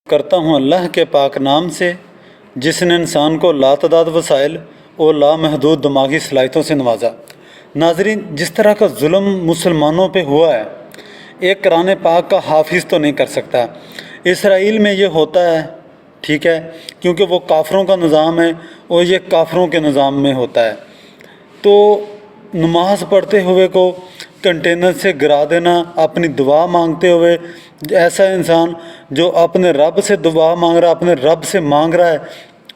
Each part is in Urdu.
کرتا ہوں اللہ کے پاک نام سے جس نے انسان کو لاتعداد وسائل اور لامحدود دماغی صلاحیتوں سے نوازا۔ ناظرین، جس طرح کا ظلم مسلمانوں پہ ہوا ہے ایک قرآن پاک کا حافظ تو نہیں کر سکتا۔ اسرائیل میں یہ ہوتا ہے، ٹھیک ہے، کیونکہ وہ کافروں کا نظام ہے اور یہ کافروں کے نظام میں ہوتا ہے۔ تو نماز پڑھتے ہوئے کو کنٹینر سے گرا دینا، اپنی دعا مانگتے ہوئے، ایسا انسان جو اپنے رب سے دعا مانگ رہا ہے، اپنے رب سے مانگ رہا ہے،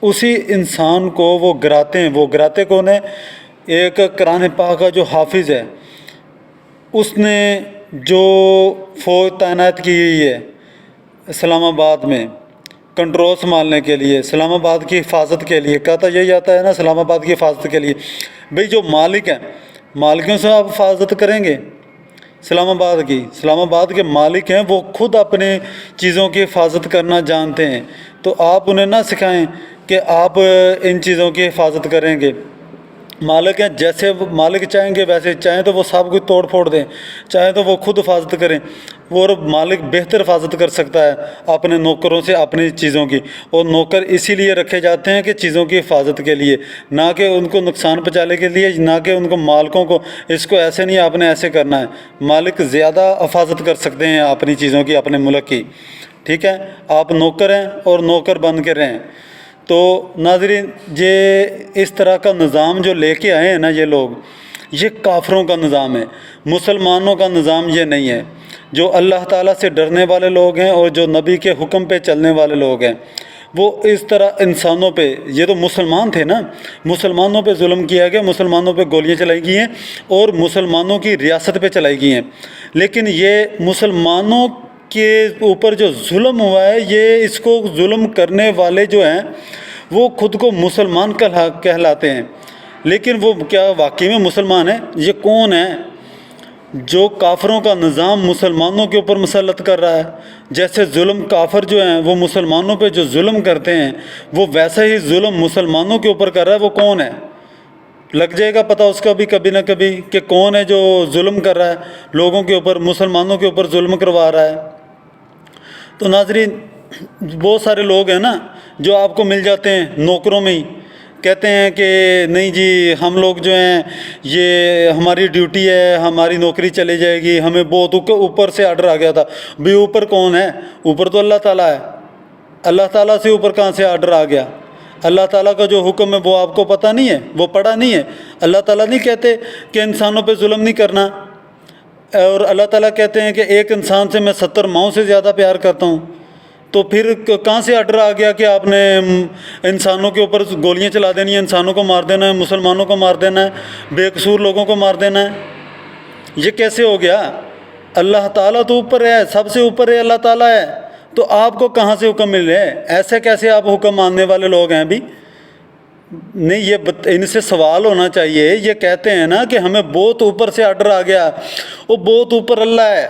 اسی انسان کو وہ گراتے ہیں۔ وہ گراتے کون ہے؟ ایک قرآن پاک کا جو حافظ ہے، اس نے جو فوج تعینات کی گئی ہے اسلام آباد میں کنٹرول سنبھالنے کے لیے، اسلام آباد کی حفاظت کے لیے، کہتا یہی آتا ہے نا، اسلام آباد کی حفاظت کے لیے۔ بھئی جو مالک ہیں، مالکوں سے آپ حفاظت کریں گے اسلام آباد کے مالک ہیں، وہ خود اپنے چیزوں کی حفاظت کرنا جانتے ہیں، تو آپ انہیں نہ سکھائیں کہ آپ ان چیزوں کی حفاظت کریں گے۔ مالک ہیں، جیسے مالک چاہیں گے ویسے، چاہیں تو وہ سب کچھ توڑ پھوڑ دیں، چاہیں تو وہ خود حفاظت کریں۔ وہ مالک بہتر حفاظت کر سکتا ہے اپنے نوکروں سے اپنی چیزوں کی، اور نوکر اسی لیے رکھے جاتے ہیں کہ چیزوں کی حفاظت کے لیے، نہ کہ ان کو نقصان پہنچانے کے لیے، نہ کہ ان کو مالکوں کو اس کو ایسے نہیں آپ نے ایسے کرنا ہے۔ مالک زیادہ حفاظت کر سکتے ہیں اپنی چیزوں کی، اپنے ملک کی، ٹھیک ہے۔ آپ نوکر ہیں اور نوکر بن کے رہیں۔ تو ناظرین، یہ اس طرح کا نظام جو لے کے آئے ہیں نا یہ لوگ، یہ کافروں کا نظام ہے، مسلمانوں کا نظام یہ نہیں ہے۔ جو اللہ تعالیٰ سے ڈرنے والے لوگ ہیں اور جو نبی کے حکم پہ چلنے والے لوگ ہیں، وہ اس طرح انسانوں پہ، یہ تو مسلمان تھے نا، مسلمانوں پہ ظلم کیا گیا، مسلمانوں پہ گولیاں چلائی گئی ہیں اور مسلمانوں کی ریاست پہ چلائی گئی ہیں۔ لیکن یہ مسلمانوں کے اوپر جو ظلم ہوا ہے، یہ اس کو ظلم کرنے والے جو ہیں وہ خود کو مسلمان کہلاتے ہیں، لیکن وہ کیا واقعی میں مسلمان ہیں؟ یہ کون ہے جو کافروں کا نظام مسلمانوں کے اوپر مسلط کر رہا ہے؟ جیسے ظلم کافر جو ہیں وہ مسلمانوں پہ جو ظلم کرتے ہیں، وہ ویسا ہی ظلم مسلمانوں کے اوپر کر رہا ہے۔ وہ کون ہے؟ لگ جائے گا پتہ اس کا بھی کبھی نہ کبھی کہ کون ہے جو ظلم کر رہا ہے لوگوں کے اوپر، مسلمانوں کے اوپر ظلم کروا رہا ہے۔ تو ناظرین، بہت سارے لوگ ہیں نا جو آپ کو مل جاتے ہیں نوکروں میں ہی، کہتے ہیں کہ نہیں جی ہم لوگ جو ہیں یہ ہماری ڈیوٹی ہے، ہماری نوکری چلی جائے گی، ہمیں بہت اوپر سے آرڈر آ گیا تھا۔ بھی اوپر کون ہے؟ اوپر تو اللہ تعالیٰ ہے۔ اللہ تعالیٰ سے اوپر کہاں سے آرڈر آ گیا؟ اللہ تعالیٰ کا جو حکم ہے وہ آپ کو پتہ نہیں ہے، وہ پڑھا نہیں ہے؟ اللہ تعالیٰ نہیں کہتے کہ انسانوں پہ ظلم نہیں کرنا، اور اللہ تعالیٰ کہتے ہیں کہ ایک انسان سے میں 70 ماؤں سے زیادہ پیار کرتا ہوں؟ تو پھر کہاں سے آرڈر آ گیا کہ آپ نے انسانوں کے اوپر گولیاں چلا دینی ہیں، انسانوں کو مار دینا ہے، مسلمانوں کو مار دینا ہے، بے قصور لوگوں کو مار دینا ہے؟ یہ کیسے ہو گیا؟ اللہ تعالیٰ تو اوپر ہے، سب سے اوپر ہے، اللہ تعالیٰ ہے، تو آپ کو کہاں سے حکم مل رہے ہیں؟ ایسے کیسے آپ حکم ماننے والے لوگ ہیں بھی؟ نہیں، یہ ان سے سوال ہونا چاہیے۔ یہ کہتے ہیں نا کہ ہمیں بہت اوپر سے آرڈر آ گیا، وہ بہت اوپر اللہ ہے،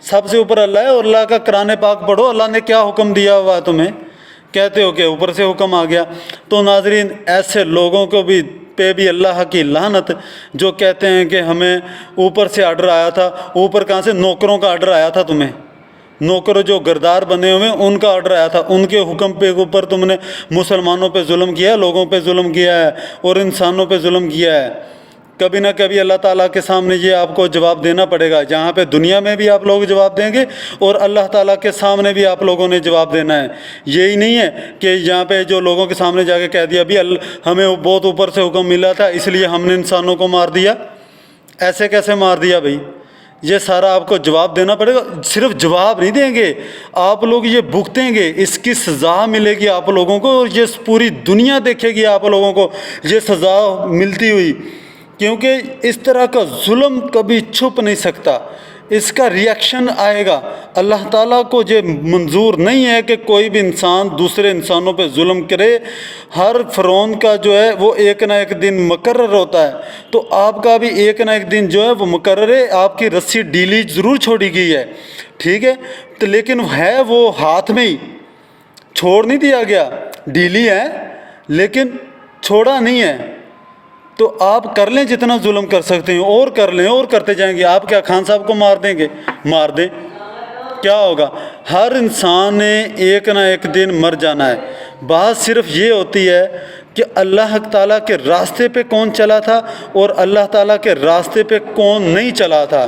سب سے اوپر اللہ ہے، اور اللہ کا قرآن پاک پڑھو، اللہ نے کیا حکم دیا ہوا ہے تمہیں، کہتے ہو کہ اوپر سے حکم آ گیا۔ تو ناظرین، ایسے لوگوں کو بھی پہ بھی اللہ کی لعنت، جو کہتے ہیں کہ ہمیں اوپر سے آرڈر آیا تھا۔ اوپر کہاں سے؟ نوکروں کا آرڈر آیا تھا تمہیں، نوکر جو گردار بنے ہوئے ان کا آرڈر آیا تھا، ان کے حکم پہ اوپر تم نے مسلمانوں پہ ظلم کیا ہے، لوگوں پہ ظلم کیا ہے اور انسانوں پہ ظلم کیا ہے۔ کبھی نہ کبھی اللہ تعالیٰ کے سامنے یہ آپ کو جواب دینا پڑے گا، جہاں پہ دنیا میں بھی آپ لوگ جواب دیں گے اور اللہ تعالیٰ کے سامنے بھی آپ لوگوں نے جواب دینا ہے۔ یہی نہیں ہے کہ یہاں پہ جو لوگوں کے سامنے جا کے کہہ دیا بھی ہمیں بہت اوپر سے حکم ملا تھا اس لیے ہم نے انسانوں کو مار دیا۔ ایسے کیسے مار دیا بھائی؟ یہ سارا آپ کو جواب دینا پڑے گا۔ صرف جواب نہیں دیں گے آپ لوگ، یہ بھگتیں گے، اس کی سزا ملے گی آپ لوگوں کو، اور یہ پوری دنیا دیکھے گی آپ لوگوں کو یہ سزا ملتی ہوئی، کیونکہ اس طرح کا ظلم کبھی چھپ نہیں سکتا، اس کا ریئیکشن آئے گا۔ اللہ تعالیٰ کو یہ منظور نہیں ہے کہ کوئی بھی انسان دوسرے انسانوں پہ ظلم کرے۔ ہر فرعون کا جو ہے وہ ایک نہ ایک دن مقرر ہوتا ہے، تو آپ کا بھی ایک نہ ایک دن جو ہے وہ مقرر ہے۔ آپ کی رسی ڈھیلی ضرور چھوڑی گئی ہے، ٹھیک ہے، تو لیکن ہے وہ ہاتھ میں ہی، چھوڑ نہیں دیا گیا، ڈھیلی ہے لیکن چھوڑا نہیں ہے۔ تو آپ کر لیں جتنا ظلم کر سکتے ہیں، اور کر لیں اور کرتے جائیں گے۔ آپ کیا خان صاحب کو مار دیں گے؟ مار دیں، کیا ہوگا؟ ہر انسان نے ایک نہ ایک دن مر جانا ہے۔ بات صرف یہ ہوتی ہے کہ اللہ تعالیٰ کے راستے پہ کون چلا تھا اور اللہ تعالیٰ کے راستے پہ کون نہیں چلا تھا۔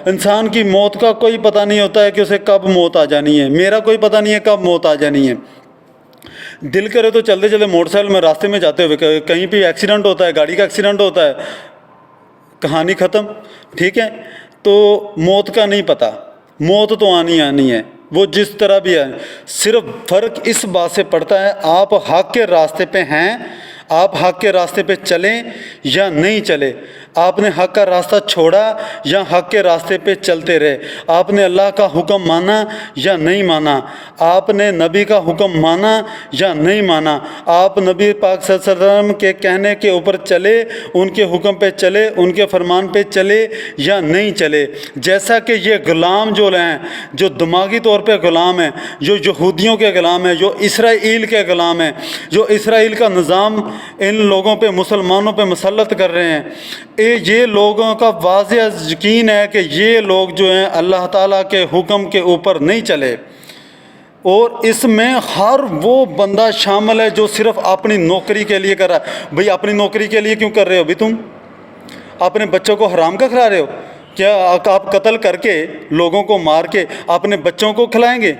انسان کی موت کا کوئی پتہ نہیں ہوتا ہے کہ اسے کب موت آ جانی ہے، میرا کوئی پتہ نہیں ہے کب موت آ جانی ہے۔ دل کرے تو چلتے چلتے موٹر سائیکل میں راستے میں جاتے ہوئے کہیں پہ ایکسیڈنٹ ہوتا ہے، گاڑی کا ایکسیڈنٹ ہوتا ہے، کہانی ختم، ٹھیک ہے۔ تو موت کا نہیں پتہ، موت تو آنی ہے، وہ جس طرح بھی ہے۔ صرف فرق اس بات سے پڑتا ہے آپ حق کے راستے پہ ہیں، آپ حق کے راستے پہ چلیں یا نہیں چلے، آپ نے حق کا راستہ چھوڑا یا حق کے راستے پہ چلتے رہے، آپ نے اللہ کا حکم مانا یا نہیں مانا، آپ نے نبی کا حکم مانا یا نہیں مانا، آپ نبی پاک صلی اللہ علیہ وسلم کے کہنے کے اوپر چلے، ان کے حکم پہ چلے، ان کے فرمان پہ چلے یا نہیں چلے۔ جیسا کہ یہ غلام جو ہیں، جو دماغی طور پہ غلام ہیں، جو یہودیوں کے غلام ہیں، جو اسرائیل کے غلام ہیں، جو اسرائیل کا نظام ان لوگوں پہ، مسلمانوں پہ مسلط کر رہے ہیں، یہ لوگوں کا واضح یقین ہے کہ یہ لوگ جو ہیں اللہ تعالیٰ کے حکم کے اوپر نہیں چلے۔ اور اس میں ہر وہ بندہ شامل ہے جو صرف اپنی نوکری کے لیے کر رہا ہے۔ بھئی اپنی نوکری کے لیے کیوں کر رہے ہو؟ بھی تم اپنے بچوں کو حرام کا کھلا رہے ہو کیا؟ آپ قتل کر کے، لوگوں کو مار کے اپنے بچوں کو کھلائیں گے؟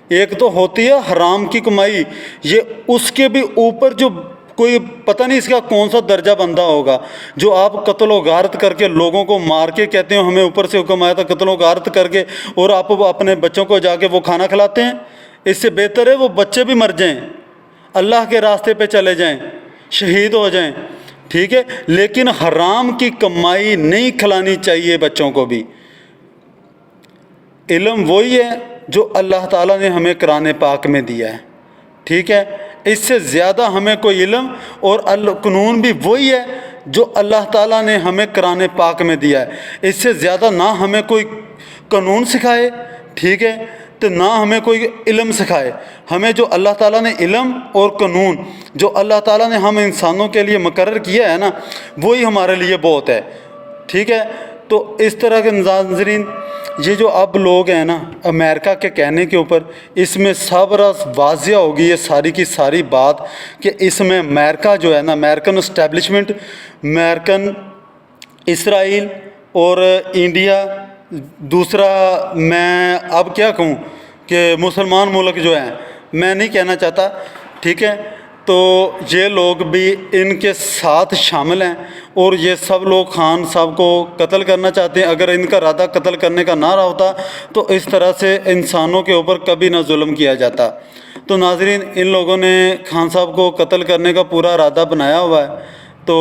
ایک تو ہوتی ہے حرام کی کمائی، یہ اس کے بھی اوپر جو کوئی پتہ نہیں اس کا کون سا درجہ بندہ ہوگا، جو آپ قتل و غارت کر کے لوگوں کو مار کے کہتے ہیں ہمیں اوپر سے حکم آیا تھا قتل و غارت کر کے، اور آپ اپنے بچوں کو جا کے وہ کھانا کھلاتے ہیں۔ اس سے بہتر ہے وہ بچے بھی مر جائیں، اللہ کے راستے پہ چلے جائیں، شہید ہو جائیں، ٹھیک ہے، لیکن حرام کی کمائی نہیں کھلانی چاہیے بچوں کو بھی۔ علم وہی ہے جو اللہ تعالیٰ نے ہمیں قرآن پاک میں دیا ہے، ٹھیک ہے، اس سے زیادہ ہمیں کوئی علم، اور قانون بھی وہی ہے جو اللہ تعالیٰ نے ہمیں قرآن پاک میں دیا ہے۔ اس سے زیادہ نہ ہمیں کوئی قانون سکھائے، ٹھیک ہے، تو نہ ہمیں کوئی علم سکھائے۔ ہمیں جو اللہ تعالیٰ نے علم اور قانون جو اللہ تعالیٰ نے ہم انسانوں کے لیے مقرر کیا ہے نا، وہی ہمارے لیے بہت ہے، ٹھیک ہے۔ تو اس طرح کے ناظرین، یہ جو اب لوگ ہیں نا امریکہ کے کہنے کے اوپر، اس میں سب راز واضح ہوگی یہ ساری کی ساری بات کہ اس میں امریکہ جو ہے نا، امریکن اسٹیبلشمنٹ، امریکن، اسرائیل اور انڈیا، دوسرا میں اب کیا کہوں کہ مسلمان ملک جو ہیں، میں نہیں کہنا چاہتا، ٹھیک ہے، تو یہ لوگ بھی ان کے ساتھ شامل ہیں، اور یہ سب لوگ خان صاحب کو قتل کرنا چاہتے ہیں۔ اگر ان کا ارادہ قتل کرنے کا نہ رہا ہوتا تو اس طرح سے انسانوں کے اوپر کبھی نہ ظلم کیا جاتا۔ تو ناظرین، ان لوگوں نے خان صاحب کو قتل کرنے کا پورا ارادہ بنایا ہوا ہے، تو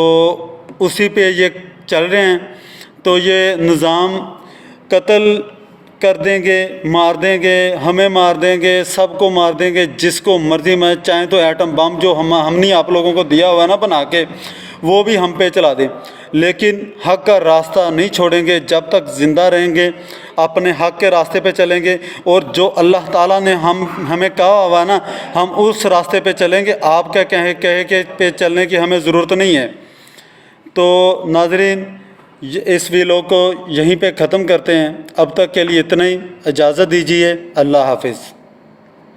اسی پہ یہ چل رہے ہیں۔ تو یہ نظام قتل کر دیں گے، مار دیں گے، ہمیں مار دیں گے، سب کو مار دیں گے، جس کو مرضی میں، چاہیں تو ایٹم بم جو ہم نے آپ لوگوں کو دیا ہوا ہے نا بنا کے، وہ بھی ہم پہ چلا دیں، لیکن حق کا راستہ نہیں چھوڑیں گے۔ جب تک زندہ رہیں گے اپنے حق کے راستے پہ چلیں گے، اور جو اللہ تعالیٰ نے ہمیں کہا ہوا ہے نا، ہم اس راستے پہ چلیں گے۔ آپ کا کہے کے پہ چلنے کی ہمیں ضرورت نہیں ہے۔ تو ناظرین، اس ویڈیو کو یہیں پہ ختم کرتے ہیں، اب تک کے لیے اتنا ہی، اجازت دیجیے، اللہ حافظ۔